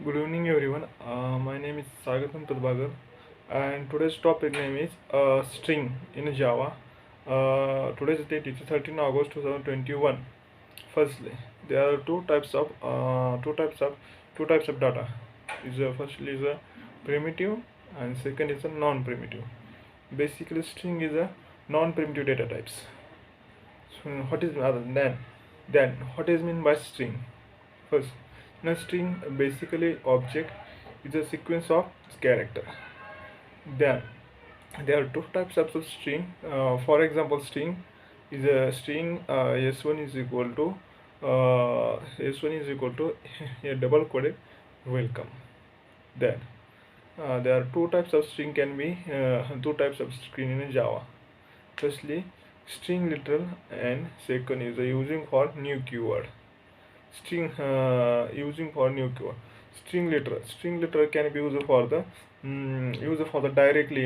Good evening, everyone. My name is Sagatam Prabhakar, and today's topic name is string in Java. Today's date is 13 August 2021. Firstly, there are two types of data. Firstly is a primitive, and second is a non-primitive. Basically, string is a non-primitive data types. So, what is other than then? What is mean by string? First, in a string, basically object is a sequence of character. Then there are two types of string. For example, string is a string s1 is equal to s1 is equal to a double quoted welcome. Then there are two types of string in Java. Firstly, string literal, and second is using for new keyword. Using for new keyword. String literal can be used for the directly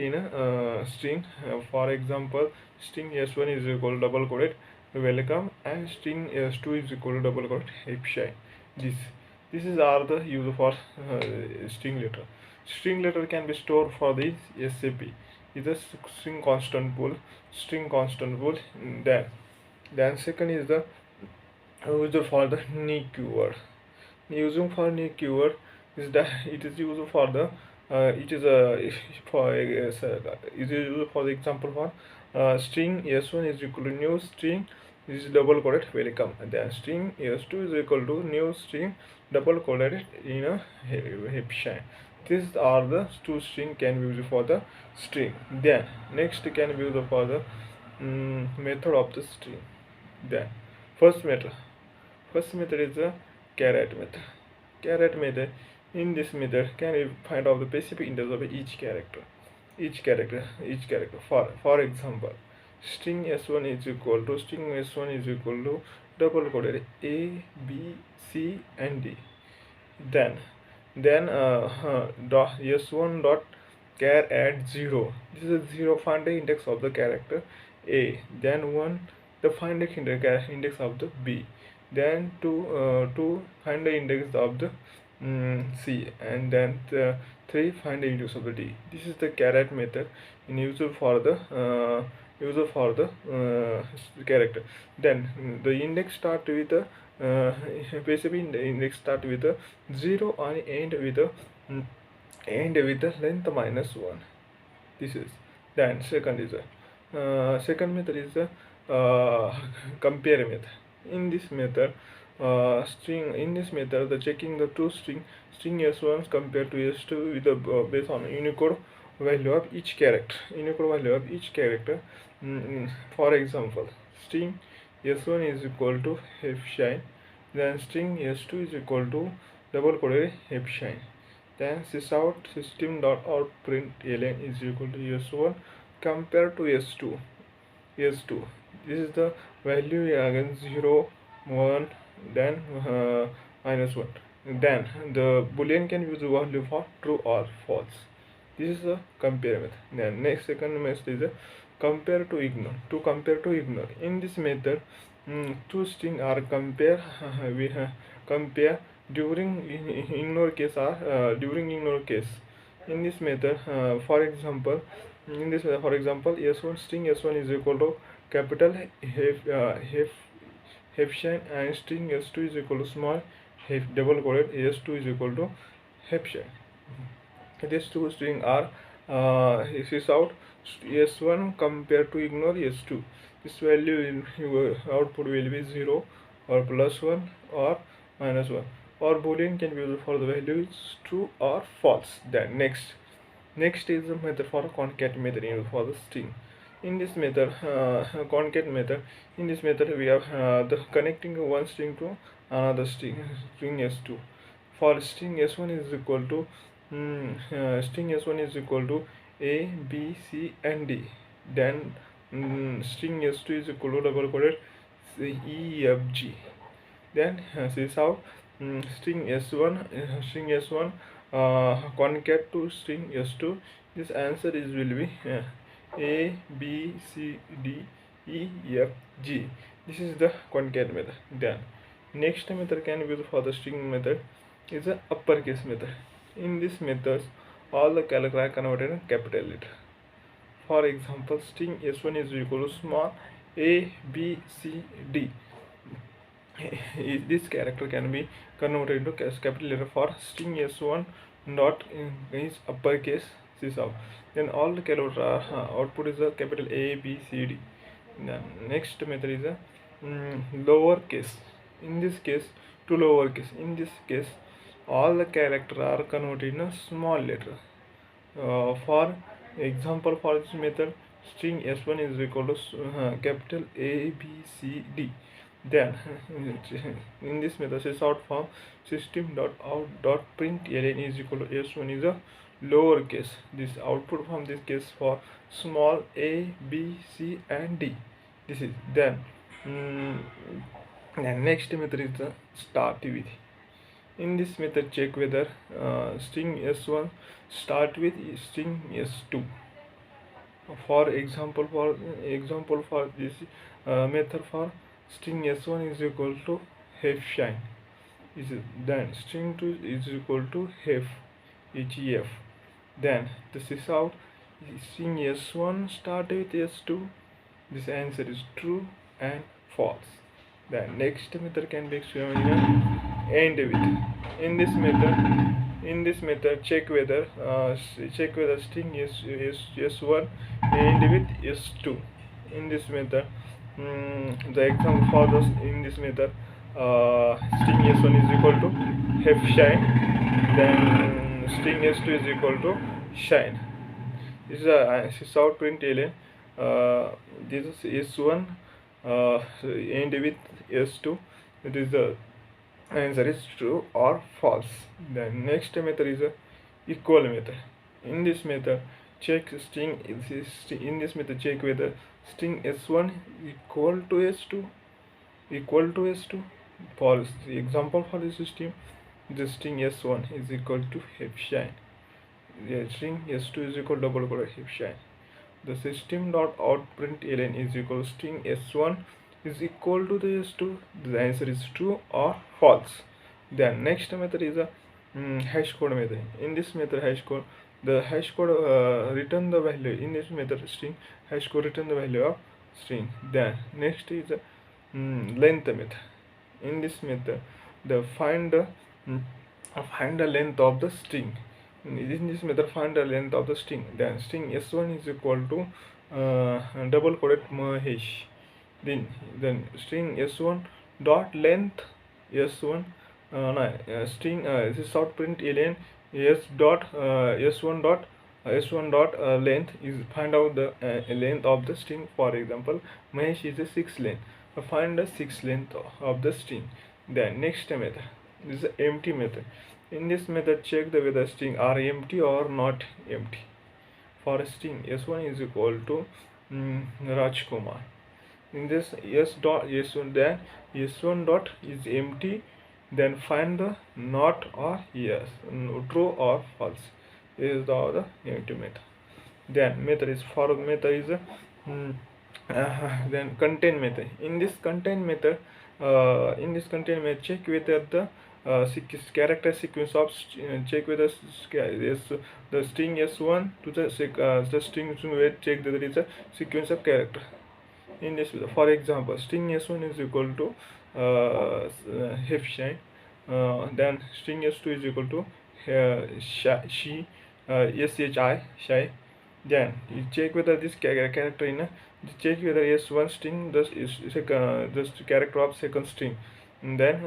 in a string. For example, string s1 is equal to double quoted welcome, and string s2 is equal to double quoted happy. this this is are the use for string literal. String literal can be stored for the SAP is a string constant pool. Then second is the user for the new keyword. Using for new keyword is that it is used for the it is a for it is used for the example for string s1 is equal to new string is double quoted welcome, and then string s2 is equal to new string double quoted in a happy. These are the two string can be used for the string. Then next can be used for the method of the string. Then first method first method is the caret method. Caret method, in this method can you find out the specific index of each character. For example, string s1 is equal to double quoted a b c and d. Then s1 dot char at 0. This is 0 find the index of the character a. Then 1 the find the index of the b. Then 2 find the index of the c, and then 3 find the index of the d. This is the caret method in user for the character. Then the index start with the basically the index start with a 0 and end with the length -1. This is. Then second method is the compare method. In this method, the checking the two string s1 compared to s2 with the based on Unicode value of each character. For example, string s1 is equal to Fshine, then string s2 is equal to double quoted Fshine. Then sysout system dot out println is equal to s1 compared to s2. This is the value again 0 1, then -1. Then the boolean can use the value for true or false. This is the compare method. Then second method is compare to ignore. To compare to ignore. In this method, two string are we compare during ignore case or during ignore case. In this method, for example, s1 string s1 is equal to capital Hefshine, and string s2 is equal to small double quoted s2 is equal to Hefshine. These two strings are is out s1 compared to ignore s2. This value in your output will be 0 or +1 or -1, or boolean can be used for the values true or false. Then next is the method for concat method used for the string. In this method, concat method, in this method we have the connecting one string to another string s2. For string s1 is equal to a b c and d. Then string s2 is equal to double quoted e f g. Then this how string s1 concat to string s2. This answer is will be a b c d e f g. This is the concat method. Then Next method can be used for the string method is the uppercase method. In this method, all the characters are converted in capital letter. For example, string s1 is equal to small a, b, c, d. This character can be converted into capital letter for string s1 dot is uppercase c sub. Then all the character output is a capital A, B, C, D. Then next method is a lower case. In this case, to lower case. In this case, all the characters are converted in a small letter. For example, for this method, string s1 is equal to capital A, B, C, D. Then in this method, say short form system.out.println is equal to s1 is a lower case. This output from this case for small a, b, c, and d. This is then. And next method is the start with. In this method, check whether string s1 start with string s2. For example, for this method for string s1 is equal to hef_shine. Is then string 2 is equal to hef, hef. Then this is out. String s1 start with s2. This answer is true and false. The next method can be experimented end with. In this method, check whether string is s1 end with s2. In this method, the example for this in this method, string s1 is equal to hef_shine. Then string s2 is equal to shine. This is a sysout_println. This is s1 end with s2. It is the answer is true or false. The next method is a equal method. In this method, check string. In this method, check whether string s1 equal to s2. For example, for this system, the string s1 is equal to hef_shine. The string s2 is equal to double quote hef_shine. The system.out.println is equal to string s1 is equal to the s2. The answer is true or false. Then next method is a hash code method. In this method, the hash code return the value. In this method, string hash code return the value of string. Then next is a length method. In this method, the find the length of the string. In this method, find the length of the string. Then string s1 is equal to double quoted Mahesh. Then string s1 dot length s1 string this out_println s1 dot length is find out the length of the string. For example, Mahesh is a 6 length. Find the 6 length of the string. Then next method is the empty method. In this method, check whether string are empty or not empty. For a string s1 is equal to Rajkumar. In this s1 then s1 dot is empty. Then find the not or yes, true or false. This is the empty method. Then method is for method is then contain method. In this contain method, check whether the character sequence of check whether the string s1 to the string check that there is a sequence of character. In this, for example, string s1 is equal to hef_shine. Then string s2 is equal to she shi. Then you check whether this character in check whether s1 string this is this character of second string. And then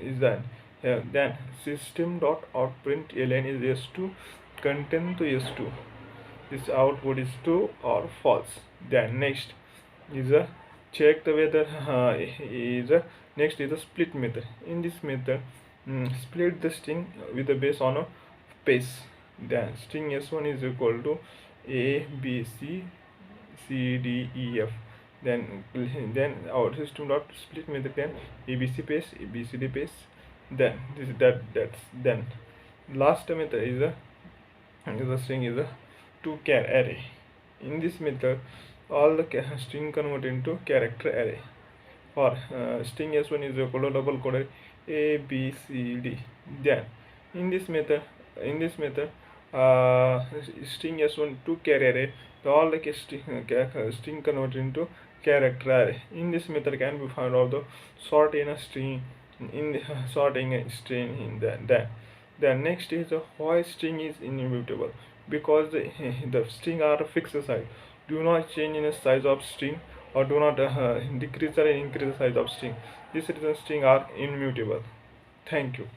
is that then system.out.println is s2 contain to s2. This output is true or false. Then next is a check the whether is a next is a split method. In this method, split the string with the base on a pace. Then string s1 is equal to a, b, c, c, d, e, f. Then our system dot split method can abc pace, abcd pace. Then this that's then last method is a string is a 2-char array. In this method, all the string convert into character array. for string s1 is equal to double quoted a b c d. Then in this method in this method string s1 to carry array, the all the string converted into character array. In this method can be found out the sort in a string in the, sorting a string in the next is why string is immutable, because the string are fixed size, do not change in the size of string or do not decrease or increase the size of string. This reason string are immutable. Thank you.